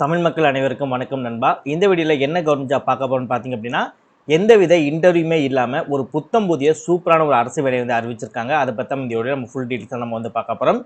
தமிழ் மக்கள் அனைவருக்கும் வணக்கம் நண்பா. இந்த வீடியோவில் என்ன கவர்மெண்ட் ஜாப் பார்க்க போகிறோம்னு பார்த்தீங்க அப்படின்னா, எந்தவித இன்டர்வியூமே இல்லாமல் ஒரு புத்தம் புதிய சூப்பரான ஒரு அரசு வேலையை வந்து அறிவிச்சிருக்காங்க. அதை பற்றி இந்த வீடியோ நம்ம ஃபுல் டீட்டெயில்ஸ் நம்ம வந்து பார்க்க போகிறோம்.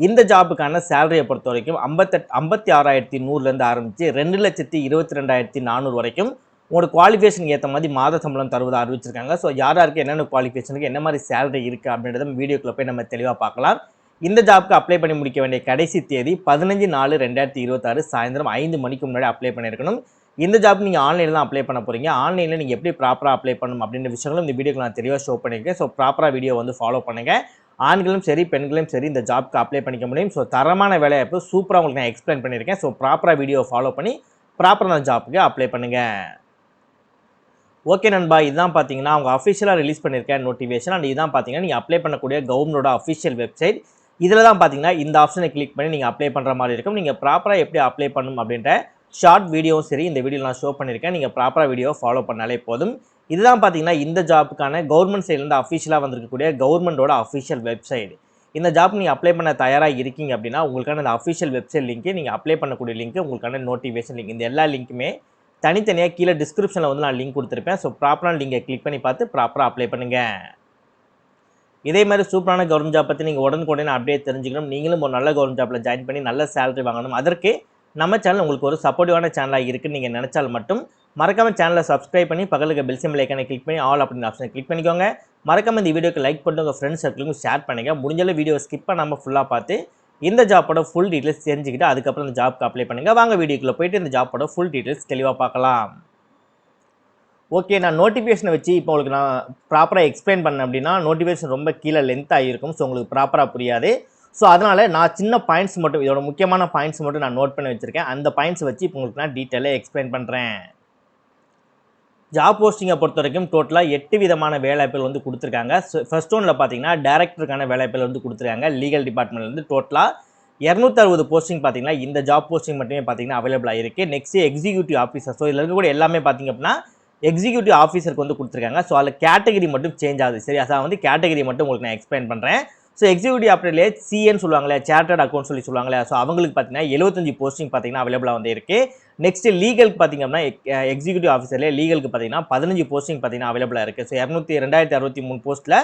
இந்த ஜாப்புக்கான சேலரியை பொறுத்த வரைக்கும் 56,100 ஆரம்பித்து 2,22,400 வரைக்கும் உங்களோட குவாலிஃபிகேஷனுக்கு ஏற்ற மாதிரி மாத சம்பளம் தருவதை அறிவிச்சிருக்காங்க. ஸோ யாருக்கு என்னென்ன குவாலிஃபிகேஷனுக்கு என்ன மாதிரி சேலரி இருக்குது அப்படின்றத வீடியோக்குள்ள போய் நம்ம தெளிவாக பார்க்கலாம். இந்த ஜாப்க்கு அப்ளை பண்ணி முடிக்க வேண்டிய கடைசி தேதி 15/4/2026 சாயந்தரம் 5 மணிக்கு முன்னாடி அப்ளை பண்ணியிருக்கணும். இந்த ஜாப் நீங்கள் ஆன்லைனில் தான் அப்ளை பண்ண போகிறீங்க. ஆன்லைனில் நீங்கள் எப்படி ப்ராப்பராக அப்ளை பண்ணணும் அப்படின்ற விஷயங்களும் இந்த வீடியோக்கு நான் தெளிவாக ஷோ பண்ணியிருக்கேன். ஸோ ப்ராப்பராக வீடியோ வந்து ஃபாலோ பண்ணுங்கள். ஆண்களும் சரி பெண்களும் சரி இந்த ஜாப்க்கு அப்ளை பண்ணிக்க முடியும். ஸோ தரமான வேலைவாய்ப்பு சூப்பராக உங்களுக்கு நான் எக்ஸ்பிளைன் பண்ணியிருக்கேன். ஸோ ப்ராப்பராக வீடியோ ஃபாலோ பண்ணி ப்ராப்பரான ஜாப்புக்கு அப்ளை பண்ணுங்கள். ஓகே நண்பா, இதுதான் பார்த்தீங்கன்னா அவங்க அஃபிஷியலாக ரிலீஸ் பண்ணியிருக்க நோட்டிஃபிகேஷன். அண்ட் இதுதான் பார்த்தீங்கன்னா நீங்கள் அப்ளை பண்ணக்கூடிய கவர்மெண்டோட அஃபிஷியல் வெப்சைட். இதில் தான் பார்த்தீங்கன்னா இந்த ஆப்ஷனை கிளிக் பண்ணி நீங்கள் அப்ளை பண்ணுற மாதிரி இருக்கும். நீங்கள் ப்ராப்பராக எப்படி அப்ளை பண்ணணும் அப்படின்ற ஷார்ட் வீடியோவும் சரி இந்த வீடியோ நான் ஷோ பண்ணியிருக்கேன். நீங்கள் ப்ராப்பராக வீடியோ ஃபாலோ பண்ணாலே போதும். இதுதான் பார்த்தீங்கன்னா இந்த ஜாப்புக்கான கவர்மெண்ட் சைட்லேருந்து அஃபிஷியலாக வந்திருக்கக்கூடிய கவர்மெண்டோட அஃபிஷியல் வெப்சைட். இந்த ஜாப் நீங்கள் அப்ளை பண்ண தயாராக இருக்கீங்க அப்படின்னா உங்களுக்கான அந்த அஃபிஷியல் வெப்சைட் லிங்க்கு, நீங்கள் அப்ளை பண்ணக்கூடிய லிங்க், உங்களுக்கான நோட்டிஃபிகேஷன் லிங்க், இந்த எல்லா லிங்க்குமே தனித்தனியாக கீழே டிஸ்கிரிப்ஷனில் வந்து நான் லிங்க் கொடுத்துருப்பேன். ஸோ ப்ராப்பரான லிங்கை கிளிக் பண்ணி பார்த்து ப்ராப்பராக அப்ளை பண்ணுங்கள். இதே மாதிரி சூப்பரான கவர்மெண்ட் ஜாப் பற்றி நீங்கள் உடனுக்குடனே அப்டேட் தெரிஞ்சுக்கணும். நீங்களும் ஒரு நல்ல கவர்மெண்ட் ஜாப்பில் ஜாயின் பண்ணி நல்ல சேலரி வாங்கணும். அதற்கு நம்ம சேனல் உங்களுக்கு ஒரு சப்போர்ட்டிவான சேனலாக இருக்குன்னு நீங்கள் நினச்சால் மட்டும் மறக்காமல் சேனலை சப்ஸ்கிரைப் பண்ணி பக்கத்துக்கு பெல் சிம்பிள் ஐக்கானை கிளிக் பண்ணி ஆல் அப்படின்னு ஆப்ஷனை கிளிக் பண்ணிக்கோங்க. மறக்காமல் இந்த வீடியோக்கு லைக் பண்ணிட்டு உங்கள் ஃப்ரெண்ட்ஸ் சர்க்கிளுக்கும் ஷேர் பண்ணுங்கள். முடிஞ்சளவு வீடியோ ஸ்கிப் பண்ணாமல் ஃபுல்லாக பார்த்து இந்த ஜாப்போட ஃபுல் டீட்டெயில்ஸ் தெரிஞ்சுக்கிட்டு அதுக்கப்புறம் இந்த ஜாப்க்கு அப்ளை பண்ணுங்கள். வாங்க வீடியோக்குள்ளே போயிட்டு இந்த ஜாப்போட ஃபுல் டீட்டெயில்ஸ் தெளிவாக பார்க்கலாம். ஓகே, நான் நோட்டிஃபிகேஷனை வச்சு இப்போ உங்களுக்கு நான் ப்ராப்பராக எக்ஸ்பிளைன் பண்ணேன் அப்படின்னா நோட்டிஃபிகேஷன் ரொம்ப கீழே லென்த் ஆகிருக்கும். ஸோ உங்களுக்கு ப்ராப்பராக புரியாது. ஸோ அதனால் நான் சின்ன பாயிண்ட்ஸ் மட்டும், இதோட முக்கியமான பாயிண்ட்ஸ் மட்டும் நான் நோட் பண்ணி வச்சுருக்கேன். அந்த பாயிண்ட்ஸ் வச்சு இப்போ உங்களுக்கு நான் டீட்டெயிலாக எக்ஸ்பிளைன் பண்ணுறேன். ஜாப் போஸ்டிங்கை பொறுத்த வரைக்கும் டோட்டலாக 8 விதமான வேலைவாய்ப்புகள் வந்து கொடுத்துருக்காங்க. ஃபர்ஸ்ட் ஒன்றில் பார்த்தீங்கன்னா டேரக்டருக்கான வேலைவாய்ப்புகள் வந்து கொடுத்துருக்காங்க. லீகல் டிபார்ட்மெண்ட்லேருந்து டோட்டலாக 260 போஸ்டிங் பார்த்தீங்கன்னா இந்த ஜாப் போஸ்டிங் மட்டுமே பார்த்தீங்கன்னா அவைலபிளாக இருக்குது. Next executive officer. ஸோ இதில் இருக்கக்கூடிய எல்லாமே பார்த்தீங்க அப்படின்னா எக்ஸிக்யூட்டிவ் ஆஃபீஸருக்கு வந்து கொடுத்துருக்காங்க. ஸோ அதில் கேட்டகரி மட்டும் சேஞ்ச் ஆகுது. சரி, அதான் வந்து கேட்டகரி மட்டும் உங்களுக்கு நான் எக்ஸ்பிளைன் பண்ணுறேன். ஸோ எக்ஸிக்யூட்டிவ் ஆஃபீஸர்லேயே சிஏன்னு சொல்லுவாங்களே, சார்ட்டர்ட் அக்கௌண்ட் சொல்லுவாங்களே, ஸோ அவங்களுக்கு பார்த்தீங்கன்னா 75 போஸ்டிங் பார்த்தீங்கன்னா அவைலபிளாக வந்து இருக்குது. நெக்ஸ்ட் லீகலுக்கு பார்த்தீங்க அப்படின்னா எக்ஸிக்யூட்டிவ் ஆஃபீஸர்லேயே லீகலுக்கு பார்த்தீங்கன்னா 15 போஸ்டிங் பார்த்தீங்கன்னா அவைலபிளாக இருக்குது. ஸோ 2063 போஸ்ட்டில்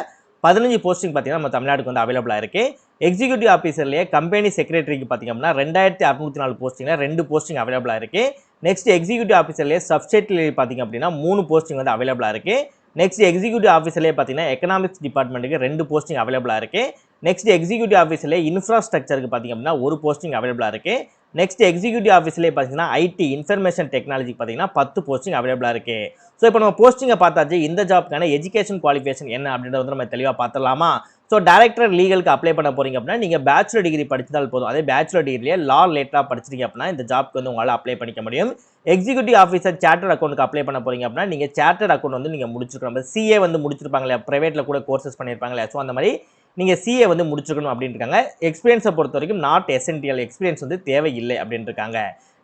15 போஸ்டிங் பார்த்தீங்கன்னா நம்ம தமிழ்நாட்டுக்கு வந்து அவைலபிளாக இருக்குது. எக்ஸிக்யூட்டிவ் ஆஃபீஸர்லேயே கம்பெனி செக்ரட்டரிக்கு பார்த்தீங்க அப்படின்னா 2604 போஸ்டிங்கில் 2 போஸ்டிங் அவைலபிளாக இருக்குது. நெக்ஸ்ட் எக்ஸிக்யூட்டிவ் ஆஃபீஸர்லேயே சப்ஸ்டேட்லேயே பார்த்தீங்க அப்படின்னா 3 போஸ்டிங் வந்து அவைலபிளாக இருக்குது. நெக்ஸ்ட் எக்ஸிக்யூட்டிவ் ஆஃபீஸர்லேயே பார்த்தீங்கன்னா எக்கனாமிக்ஸ் டிபார்ட்மெண்ட்டுக்கு 2 போஸ்டிங் அவைலபிளாக இருக்குது. நெக்ஸ்ட் எக்ஸிக்யூட்டிவ் ஆஃபீஸர்லேயே இன்ஃப்ராஸ்ட்ரக்சருக்கு பார்த்தீங்க அப்படின்னா 1 போஸ்டிங் அவைலபிளாக இருக்குது. நெக்ஸ்ட் எக்ஸிக்யூட்டிவ் ஆஃபீஸ்லேயே பார்த்தீங்கன்னா ஐடி இன்ஃபர்மேஷன் டெக்னாலஜிக்கு பார்த்தீங்கன்னா 10 போஸ்டிங் அவைலபிளாக இருக்குது. ஸோ இப்போ நம்ம போஸ்டிங்கை பார்த்தாச்சு. இந்த ஜாப்க்கான எஜுகேஷன் குவாலிஃபிகேஷன் என்ன அப்படின்றத வந்து நம்ம தெளிவாக பார்த்துடலாமா? ஸோ டைரக்டர் லீகலுக்கு அப்ளை பண்ண போகிறீங்க அப்படின்னா நீங்கள் பேச்சுலர் டிகிரி படிச்சிருந்தால் போதும். அதே பேச்சுலர் டிகிரியே லா லேட்டராக படிச்சிருக்கீங்க அப்படின்னா இந்த ஜாப்க்கு வந்து உங்களால் அப்ளை பண்ணிக்க முடியும். எக்ஸிக்யூட்டிவ் ஆஃபீஸர் சார்ட்டர்ட் அக்கௌண்ட்டுக்கு அப்ளை பண்ண போகிறீங்க அப்படின்னா நீங்கள் சார்ட்டர்ட் அக்கௌண்ட் வந்து நீங்கள் முடிச்சிருக்கணும். சிஏ வந்து முடிச்சிருப்பாங்களே, ப்ரைவேட்டில் கூட கோர்சஸ் பண்ணியிருப்பாங்களே, ஸோ அந்த மாதிரி நீங்கள் சிஏ வந்து முடிச்சிருக்கணும் அப்படின்னு இருக்காங்க. எக்ஸ்பீரியன்ஸை பொறுத்த வரைக்கும் நாட் எசென்டியல், எக்ஸ்பீரியன்ஸ் வந்து தேவையில்லை அப்படின்னு இருக்காங்க.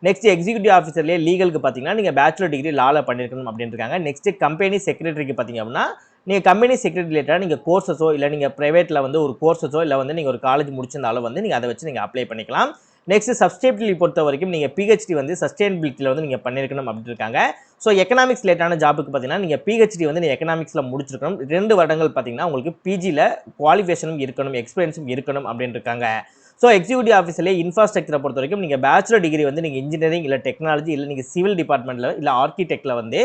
நெக்ஸ்ட் எக்ஸிக்யூட்டிவ் ஆஃபீஸர்லேயே லீகலுக்கு பார்த்தீங்கன்னா நீங்கள் பேச்சுலர் டிகிரி லாவில் பண்ணியிருக்கணும் அப்படின்னு இருக்காங்க. நெக்ஸ்ட் கம்பெனி செக்ரட்டரிக்கு பார்த்தீங்க அப்படின்னா நீங்கள் கம்பெனி செக்ரட்டரி ரிலேட்டடாக நீங்கள் கோர்ஸஸோ இல்லை நீங்கள் ப்ரைவேட்டில் வந்து ஒரு கோர்ஸஸோ இல்லை வந்து நீங்கள் ஒரு காலேஜ் முடிச்சிருந்தாலும் வந்து நீங்கள் அதை வச்சு நீங்கள் அப்ளை பண்ணிக்கலாம். நெக்ஸ்ட் சஸ்டெயினபிலிட்டி பொறுத்த வரைக்கும் நீங்கள் பிஹெச்டி வந்து சஸ்டெயினபிலிட்டியில் வந்து நீங்கள் பண்ணியிருக்கணும் அப்படின்னு இருக்காங்க. ஸோ எக்கனாமிக்ஸ் ரிலேட்டான ஜாப்புக்கு பார்த்தீங்கன்னா நீங்கள் பிஹெச்டி வந்து நீங்கள் எக்கனாமிக்ஸில் முடிச்சிருக்கணும். 2 வருடங்கள் பார்த்தீங்கன்னா உங்களுக்கு பிஜியில் குவாலிஃபிகேஷனும் இருக்கணும், எக்ஸ்பீரியன்ஸும் இருக்கணும் அப்படின்னு இருக்காங்க. ஸோ எக்ஸிக்யூட்டிவ் ஆஃபீஸில் இன்ஃப்ராஸ்ட்ரக்சரை பொறுத்த வரைக்கும் நீங்கள் பேச்சுலர் டிகிரி வந்து நீங்கள் இன்ஜினியரிங் இல்லை டெக்னாலஜி இல்லை நீங்கள் சிவில் டிபார்ட்மெண்ட்டில் இல்லை ஆர்கிடெக்டில் வந்து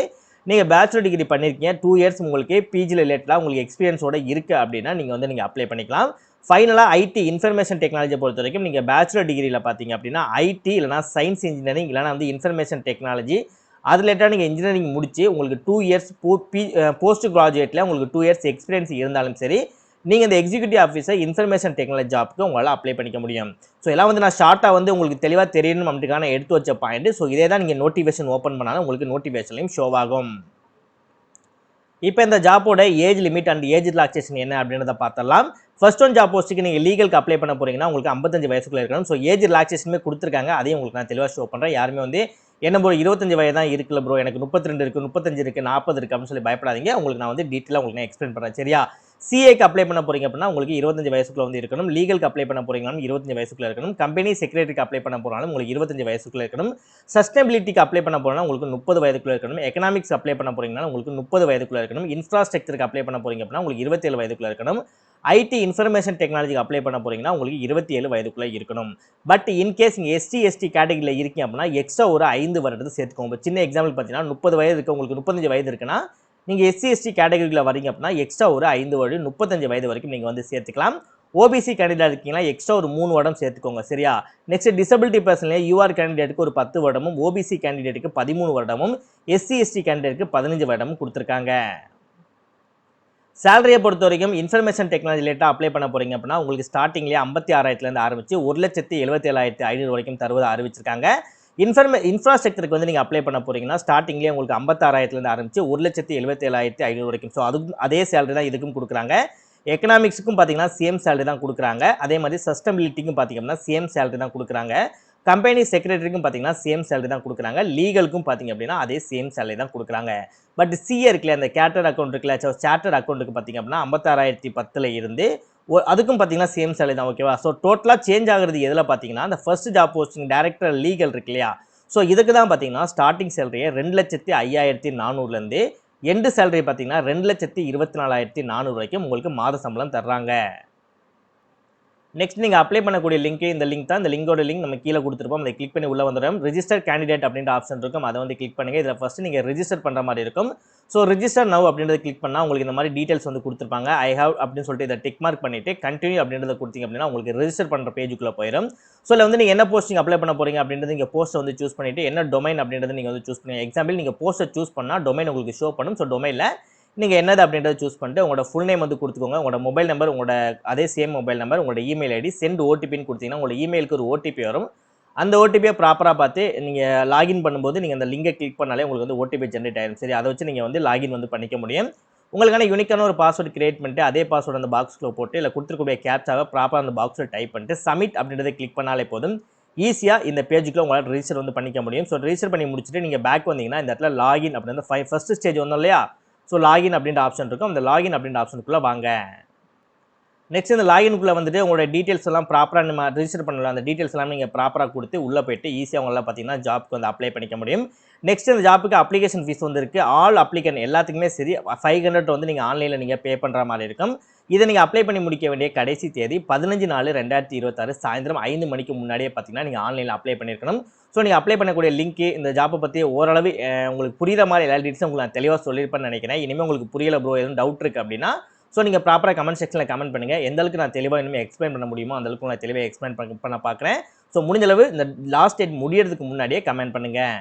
நீங்கள் பேச்சுலர் டிகிரி பண்ணியிருக்கீங்க, 2 இயர்ஸ் உங்களுக்கு பிஜி ரிலேட்டடாக உங்களுக்கு எக்ஸ்பீரியன்ஸோட இருக்குது அப்படின்னா நீங்கள் வந்து நீங்கள் அப்ளை பண்ணிக்கலாம். ஃபைனலாக ஐடி இன்ஃபர்மேஷன் டெக்னாலஜியை பொறுத்த வரைக்கும் நீங்கள் பேச்சுலர் டிகிரியில் பார்த்தீங்க அப்படின்னா ஐடி இல்லைனா சயின்ஸ் இன்ஜினியரிங் இல்லைனா வந்து இன்ஃபர்மேஷன் டெக்னாலஜி அது ரிலேட்டடாக நீங்கள் இன்ஜினியரிங் முடிச்சு உங்களுக்கு 2 இயர்ஸ் போஸ்ட் கிராஜுவேட்டில் உங்களுக்கு 2 இயர்ஸ் எக்ஸ்பீரியன்ஸ் இருந்தாலும் சரி நீங்கள் இந்த எக்ஸிக்யூட்டிவ் ஆஃபீஸர் இன்ஃபர்மேஷன் டெக்னாலஜி ஜாப்க்கு உங்களால் அப்ளை பண்ணிக்க முடியும். ஸோ எல்லாம் வந்து நான் ஷார்ட்டாக வந்து உங்களுக்கு தெளிவாக தெரியணும் அப்படிக்கான எடுத்து வச்ச பாயிண்ட். ஸோ இதே தான் நீங்கள் நோட்டிஃபிகேஷன் ஓப்பன் பண்ணாலும் உங்களுக்கு நோட்டிஃபிகேஷன்லையும் ஷோ ஆகும். இப்போ இந்த ஜாப்போட age limit and age relaxation என்ன அப்படின்றத பார்த்தலாம். ஃபர்ஸ்ட் ஒன் ஜாப் போஸ்ட்டுக்கு நீங்கள் லீகலுக்கு அப்ளை பண்ண போறீங்கன்னா உங்களுக்கு 55 வயசுக்குள்ள இருக்கணும். ஸோ ஏஜ் ரிலாக்சேஷனுமே கொடுத்துருக்காங்க. அதையும் உங்களுக்கு நான் தெளிவாக ஷோ பண்ணுறேன். யாருமே வந்து என்ன ப்ரோ 25 வயது தான் இருக்குல்ல ப்ரோ, எனக்கு 32 இருக்குது, 35 இருக்குது, 40 இருக்குது அப்படின்னு சொல்லி பயப்படாதீங்க. உங்களுக்கு நான் வந்து டீட்டெயிலாக உங்களுக்கு நான் எக்ஸ்பிளைன் பண்ணுறேன். சரியா? சிஏக்கு அப்ளை பண்ண போறீங்க அப்படின்னா உங்களுக்கு 25 வயசுக்குள்ள வந்து இருக்கணும். லீகலுக்கு அப்ளை பண்ண போறீங்கனாலும் 25 வயசுக்குள்ள இருக்கணும். கம்பெனி செக்ரட்டரிக்கு அப்ளை பண்ண போறாலும் உங்களுக்கு 25 வயசுக்குள்ள இருக்கணும். சஸ்டைனபிலிட்டிக்கு அப்ளை பண்ண போறனா உங்களுக்கு 30 வயதுக்குள்ள இருக்கணும். எகனாமிக்ஸ் அப்ளை பண்ண போறீங்கன்னா உங்களுக்கு 30 வயதுக்குள்ள இருக்கணும். இன்ஃப்ராஸ்ட்ரக்சருக்கு அப்ளை பண்ண போறீங்க அப்படின்னா உங்களுக்கு 27 வயதுக்குள்ள இருக்கணும். ஐடி இன்ஃபர்மேஷன் டெக்னாலஜிக்கு அப்ளை பண்ண போறீங்கன்னா உங்களுக்கு 27 வயதுக்குள்ள இருக்கணும். பட் இன்கேஸ் நீங்க எஸ்டி கேட்டகரியில இருக்கீங்க அப்படின்னா எக்ஸ்ட்ரா ஒரு 5 வருடத்தை சேர்த்துக்கோங்க. சின்ன எக்ஸாம்பிள் பார்த்தீங்கன்னா 30 வயது இருக்கு, உங்களுக்கு 35 வயது இருக்குன்னா நீங்க எஸ்சி கேட்டகரிக்குள்ள வரீங்க அப்படின்னா எக்ஸ்ட்ரா ஒரு 5 வருடம் 35 வயது வரைக்கும் நீங்க வந்து சேர்த்துக்கலாம். ஓபிசி கேண்டிடேட் இருக்கீங்கன்னா எக்ஸ்ட்ரா ஒரு 3 வருடம் சேர்த்துக்கோங்க. சரியா? நெக்ஸ்ட் டிசபிலிட்டி பர்சன்ல யூஆர் கேண்டிடேட்டுக்கு ஒரு 10 வருடமும், ஓபிசி கேண்டிடேட்டுக்கு 13 வருடமும், எஸ்சி கேண்டிடேட்டுக்கு 15 வருடமும் கொடுத்துருக்காங்க. சேலரியை பொறுத்த வரைக்கும் இன்ஃபர்மேஷன் டெக்னாலஜி ரிலேட்டா அப்ளை பண்ண போறீங்க அப்படின்னா உங்களுக்கு ஸ்டார்டிங்லேயே 57,000 ஆரம்பிச்சு 1,77,500 வரைக்கும் தருவதை அறிவிச்சிருக்காங்க. இன்ஃப்ராஸ்ட்ரக்சருக்கு வந்து நீங்க அப்ளை பண்ண போறீங்கன்னா ஸ்டார்டிங்லேயே உங்களுக்கு 56,000 ஆரம்பிச்சு 1,77,500 வரைக்கும். ஸோ அதே சேலரி தான் இதுக்கும் கொடுக்குறாங்க. எக்கனாமிக்ஸுக்கும் பார்த்தீங்கன்னா சேம் சேலரி தான் கொடுக்குறாங்க. அதே மாதிரி சஸ்டபிலிட்டிக்கும் பார்த்தீங்கன்னா சேம் சேலரி தான் கொடுக்குறாங்க. கம்பெனி செக்ரட்டரிக்கும் பார்த்தீங்கன்னா சேம் சேலரி தான் கொடுக்குறாங்க. லீகலுக்கும் பார்த்தீங்க அப்படின்னா அதே சேம் சேலரி தான் கொடுக்குறாங்க. பட் சிஏ இருக்குல்ல, அந்த கேட்டர்ட் அக்கௌண்ட் இருக்குல்ல, சார்ட்டர்ட் அக்கௌண்ட்டுக்கு பார்த்தீங்க அப்படின்னா 56,010 இருந்து அதுக்கும் பார்த்தீங்கன்னா சேம் சேலரி தான். ஓகேவா? ஸோ டோட்டலாக சேஞ்ச் ஆகுறது எதில் பார்த்தீங்கன்னா அந்த first job posting director legal இருக்கு இல்லையா, ஸோ இதுக்கு தான் பார்த்தீங்கன்னா ஸ்டார்டிங் சேலரியை 2,05,400லேருந்து எண்டு சேலரி பார்த்தீங்கன்னா 2,24,400 வரைக்கும் உங்களுக்கு மாத சம்பளம் தர்றாங்க. நெக்ஸ்ட் நீங்க அப்ளை பண்ணக்கூடிய லிங்க் இந்த லிங்க் தான். இந்த லிங்கோட லிங்க் நம்ம கீழே கொடுத்துருப்போம். அதை கிளிக் பண்ணி உள்ள வந்துடும். ரெஜிஸ்டர் கேண்டிடேட் அப்படின்ற ஆப்ஷன் இருக்கும். அதை வந்து கிளிக் பண்ணுங்க. இதில் ஃபர்ஸ்ட் நீங்க ரெஜிஸ்டர் பண்ற மாதிரி இருக்கும். ஸோ ரெஜிஸ்டர் நவ் அப்படின்றத கிளிக் பண்ணா உங்களுக்கு இந்த மாதிரி டீடைல்ஸ் வந்து கொடுத்துருப்பாங்க. ஐ ஹவ் அப்படின்னு சொல்லிட்டு இதை டிக் மார்க் பண்ணிட்டு கண்டினியூ அப்படின்றத கொடுத்தீங்க அப்படின்னா உங்களுக்கு ரெஜிஸ்டர் பண்ற பேஜுக்குள்ள போயிடும். ஸோ இதில் வந்து நீங்க என்ன போஸ்டிங் அப்ளை பண்ண போறீங்க அப்படின்றது நீங்க போஸ்ட்டை வந்து சூஸ் பண்ணிட்டு என்ன டொமைன் அப்படின்றத நீங்க வந்து சூஸ் பண்ணுங்க. எக்ஸாம்பிள் நீங்க போஸ்ட்டை சூஸ் பண்ணா டொமைன் உங்களுக்கு ஷோ பண்ணும். ஸோ டொமைன்ல நீங்க என்னது அப்படின்றத சூஸ் பண்ணிட்டு உங்களோட ஃபுல் நேம் வந்து கொடுத்துக்கோங்க. உங்களோட மொபைல் நம்பர், உங்களோட அதே சேம் மொபைல் நம்பர், உங்களோட இமெயில் ஐடி, சென்ட் ஓடிபின்னு கொடுத்தீங்கன்னா உங்களோட இமெயிலுக்கு ஒரு ஓடிபி வரும். அந்த ஓடிபியை ப்ராப்பராக பார்த்து நீங்க லாகின் பண்ணும்போது நீங்க அந்த லிங்கை கிளிக் பண்ணாலே உங்களுக்கு வந்து ஓடிபி ஜென்ரேட் ஆயிடும். சரி, அதை வச்சு நீங்க வந்து லாகின் வந்து பண்ணிக்க முடியும். உங்களுக்கான யூனிக்கான ஒரு பாஸ்வேர்டு கிரியேட் பண்ணிட்டு அதே பாஸ்வேர்டு அந்த பாக்ஸ்க்குள்ள போட்டு இல்லை கொடுத்துருக்கூடிய கேப்சாவை ப்ராப்பராக அந்த பாக்ஸில் டைப் பண்ணிட்டு சப்மிட் அப்படின்றத கிளிக் பண்ணாலே போதும். ஈஸியாக இந்த பேஜுக்குள்ள உங்களால் ரெஜிஸ்டர் வந்து பண்ணிக்க முடியும். ஸோ ரெஜிஸ்டர் பண்ணி முடிச்சுட்டு நீங்கள் பேக் வந்தீங்கன்னா இந்த இடத்துல லாகின் அப்படின்ற ஃபர்ஸ்ட் ஸ்டேஜ் வந்தோம் இல்லையா, ஸோ லாகின் அப்படின்ற ஆப்ஷன் இருக்கும். அந்த லாகின் அப்படின்ற ஆப்ஷனுக்குள்ளே வாங்க. நெக்ஸ்ட் இந்த லாகின்குள்ளே வந்துட்டு உங்களோட டீட்டெயில்ஸ் எல்லாம் ப்ராப்பராக நம்ம ரெஜிஸ்டர் பண்ணலாம். அந்த டீட்டெயில்ஸ் எல்லாம் நீங்கள் ப்ராப்பராக கொடுத்து உள்ளே போயிட்டு ஈஸியாக உங்களால் பார்த்தீங்கன்னா ஜாப்க்கு வந்து அப்ளை பண்ணிக்க முடியும். நெக்ஸ்ட் இந்த ஜாப்புக்கு அப்ளிகேஷன் ஃபீஸ் வந்து இருக்குது. ஆல் அப்ளிகன் எல்லாத்துக்குமே சரி 500 வந்து நீங்கள் ஆன்லைனில் நீங்கள் பே பண்ணுற மாதிரி இருக்கும். இதை நீங்கள் அப்ளை பண்ணி முடிக்க வேண்டிய கடைசி தேதி 15/4/2026 சாயந்தரம் 5 மணிக்கு முன்னாடியே பார்த்தீங்கன்னா நீங்கள் ஆன்லைனில் அப்ளை பண்ணியிருக்கணும். ஸோ நீங்கள் அப்ளை பண்ணக்கூடிய லிங்க் இந்த ஜாப்பை பற்றி ஓரளவு உங்களுக்கு புரியுற மாதிரி எல்லா டீட்டெயில்ஸும் உங்களுக்கு நான் தெளிவாக சொல்லியிருப்பேன்னு நினைக்கிறேன். இனிமேல் உங்களுக்கு புரியல ப்ரோ, எதுவும் டவுட் இருக்குது அப்படின்னா ஸோ நீங்கள் ப்ராப்பராக கமெண்ட் செக்ஷனில் கமெண்ட் பண்ணுங்கள். எந்த அளவுக்கு நான் தெளிவாக இனிமேல் எக்ஸ்பிளைன் பண்ண முடியுமோ அந்த அளவுக்கு நான் தெளிவாக எக்ஸ்பிளைன் பண்ண பார்க்குறேன். ஸோ முடிஞ்சளவு இந்த லாஸ்ட் டேட் முடியறதுக்கு முன்னாடியே கமெண்ட் பண்ணுங்கள்.